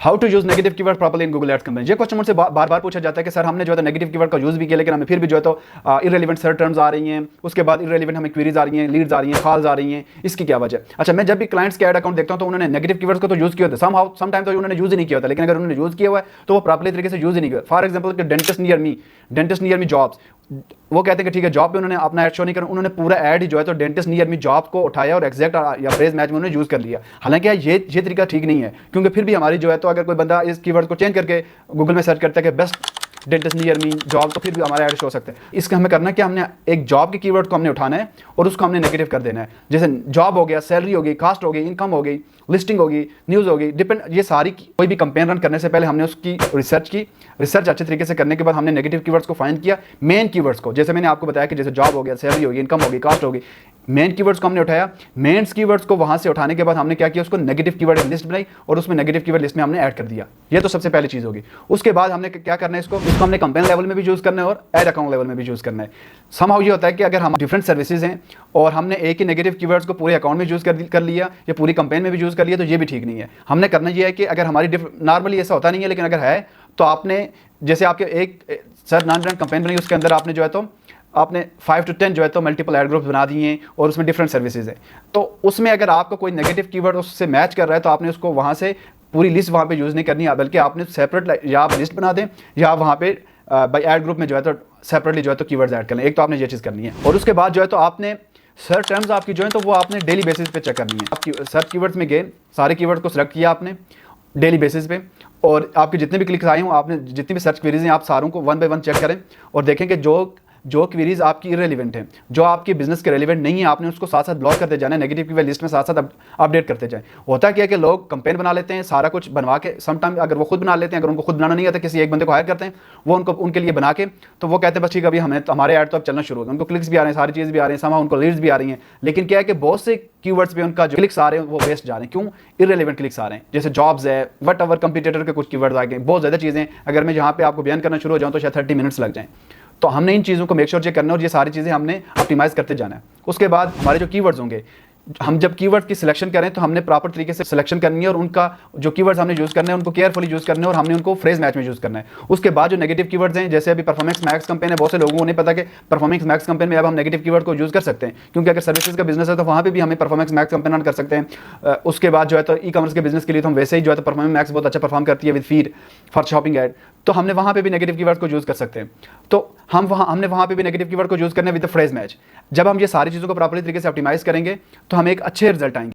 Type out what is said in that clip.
How to use negative keyword properly in Google ads campaign. ये question मुझसे बार बार पूछा जाता है कि सर हमने जो है नेगेटिव कीवर्ड का यूज भी किया लेकिन हमें फिर भी जो है तो इररेलेवेंट सर्च टर्म्स आ रही हैं, उसके बाद इररेलेवेंट हमें क्वेरीज आ रही हैं, लीड्स आ रही हैं, कॉल्स आ रही हैं, इसकी क्या वजह। अच्छा, मैं जब भी क्लाइंट्स के एड अकाउंट देखता हूं तो उन्होंने नेगेटिव कीवर्ड्स को तो यूज किया होता है, समटाइम तो उन्होंने यूज ही नहीं किया होता, लेकिन अगर उन्होंने यूज किया हुआ है तो वो प्रॉपर्ली तरीके से यूज ही नहीं किया। For example dentist near me jobs, वो कहते हैं कि ठीक है जॉब पे उन्होंने अपना ऐड शो नहीं करा, उन्होंने पूरा ऐड ही जो है तो डेंटिस्ट नियर मी जॉब को उठाया और एग्जैक्ट या फ्रेज मैच में उन्होंने यूज कर लिया। हालांकि ये तरीका ठीक नहीं है, क्योंकि फिर भी हमारी जो है तो अगर कोई बंदा इस कीवर्ड को चेंज करके गूगल में सर्च करता है कि best dentist near me job, तो फिर भी हमारा ऐड शो हो सकता है। इसका हमें करना है कि हमने एक जॉब के कीवर्ड को हमने उठाना है और उसको हमने नेगेटिव कर देना है। जैसे जॉब हो गया, सैलरी हो गई, कास्ट हो गई, इनकम हो गई, लिस्टिंग होगी, न्यूज़ होगी, डिपेंड, ये सारी कोई भी कंपेन रन करने से पहले हमने उसकी रिसर्च की। रिसर्च अच्छे तरीके से करने के बाद हमने नेगेटिव कीवर्ड्स को फाइंड किया, मेन कीवर्ड्स को, जैसे मैंने आपको बताया कि जैसे जॉब हो गया, सैलरी होगी, इनकम होगी, कास्ट होगी, मेन कीवर्ड्स को हमने उठाया। मेन कीवर्ड्स को वहां से उठाने के बाद हमने क्या किया, उसको नेगेटिव कीवर्ड लिस्ट बनाई और उसमें नेगेटिव कीवर्ड लिस्ट में हमने ऐड कर दिया। ये तो सबसे पहली चीज़ होगी। उसके बाद हमने क्या करना है, इसको हमने कंपेन लेवल में भी यूज़ करना है और एड अकाउंट लेवल में भी यूज़ करना है। समहाउ ये होता है कि अगर हम डिफरेंट सर्विसेज हैं और हमने एक ही नेगेटिव कीवर्ड्स को पूरे अकाउंट में यूज़ कर लिया या पूरी कंपेन में भी यूज़ कर लिया, तो ये भी ठीक नहीं है। हमने करना ये है कि अगर हमारी नॉर्मली ऐसा होता नहीं है, लेकिन अगर है तो आपने, जैसे आपके एक सर नॉन ब्रांड कंपेन बनी, उसके अंदर आपने जो है तो आपने 5 to 10 जो है तो मल्टीपल एड ग्रुप्स बना दिए हैं और उसमें डिफरेंट सर्विसेज हैं, तो उसमें अगर आपको कोई नेगेटिव कीवर्ड उससे मैच कर रहा है तो आपने उसको वहाँ से पूरी लिस्ट वहाँ पे यूज़ नहीं करनी है, बल्कि आपने सेपरेट या आप लिस्ट बना दें या वहाँ पे बाई एड ग्रुप में जो है तो सेपरेटली जो है तो कीवर्ड्स ऐड कर लें। एक तो आपने ये चीज़ करनी है और उसके बाद जो है तो आपने सर्च टर्म्स आपकी जो है तो वो आपने डेली बेसिस पे चेक करनी है। आपकी सर्च कीवर्ड्स में गए, सारे कीवर्ड को सिलेक्ट किया आपने डेली बेसिस पे, और आपके जितने भी क्लिक्स आए हों, आपने जितनी भी सर्च क्वेरीज हैं, आप सारों को 1 by 1 चेक करें और देखें कि जो क्वेरीज आपकी इररेलेवेंट हैं, जो आपकी बिजनेस के रेलिवेंट नहीं है, आपने उसको साथ साथ ब्लॉक करते जाना है, नेगेटिव की लिस्ट में साथ साथ अपडेट करते जाएं। होता क्या है कि लोग कंपेन बना लेते हैं, सारा कुछ बनवा के, समटाइम अगर वो खुद बना लेते हैं, अगर उनको खुद बनाना नहीं आता, किसी एक बंदे को हायर करते हैं, वो उनके लिए बना के, तो वो कहते हैं बस ठीक है अभी हमें तो हमारे ऐड तो अब चलना शुरू हो गए, उनको क्लिक्स भी आ रहे हैं, सारी चीज़ भी आ रही हैं, समा उनको लीड्स भी आ रही हैं, लेकिन क्या है कि बहुत से कीवर्ड्स पे उनका जो क्लिक्स आ रहे हैं वो वेस्ट जा रहे हैं। क्यों? इररेलेवेंट क्लिक्स आ रहे हैं। जैसे जॉब्स है, वट एवर कंपटीटर के कुछ कीवर्ड्स आ गए, बहुत ज़्यादा चीज़ें, अगर मैं यहाँ पे आपको बयान करना शुरू हो जाऊँ तो शायद 30 मिनट्स लग जाएं। तो हमने इन चीज़ों को मेक श्योर चेक करना है और ये सारी चीज़ें हमने ऑप्टिमाइज़ करते जाना है। उसके बाद हमारे जो कीवर्ड्स होंगे, हम जब कीवर्ड की सिलेक्शन करें तो हमने प्रॉपर तरीके से सिलेक्शन करनी है और उनका जो कीवर्ड्स हमने यूज़ करने हैं उनको केयरफुली यूज़ करना है और हमने उनको फ्रेज मैच में यूज़ करना है। उसके बाद जो नेगेटिव कीवर्ड्स हैं, जैसे अभी परफॉर्मेंस मैक्स कंपेन है, बहुत से लोगों को नहीं पता कि परफॉर्मेंस मैक्स कंपेन में अब हम नेगेटिव कीवर्ड को यूज़ कर सकते हैं, क्योंकि अगर सर्विसेज का बिजनेस है तो वहाँ पर भी हमें परफॉर्मेंस मैक्स कंपेन रन कर सकते हैं। उसके बाद जो है तो ई कॉमर्स के बिजनेस के लिए तो हम वैसे ही जो है तो परफॉर्मेंस मैक्स बहुत अच्छा परफॉर्म करती है with feed for shopping ad, तो हमने वहाँ पे भी नेगेटिव कीवर्ड को यूज़ कर सकते हैं। तो हमने वहाँ पे भी नेगेटिव कीवर्ड को यूज़ करना है विद द फ्रेज मैच। जब हम ये सारी चीज़ों को प्रॉपर्ली तरीके से ऑप्टिमाइज़ करेंगे तो हमें एक अच्छे रिजल्ट आएंगे।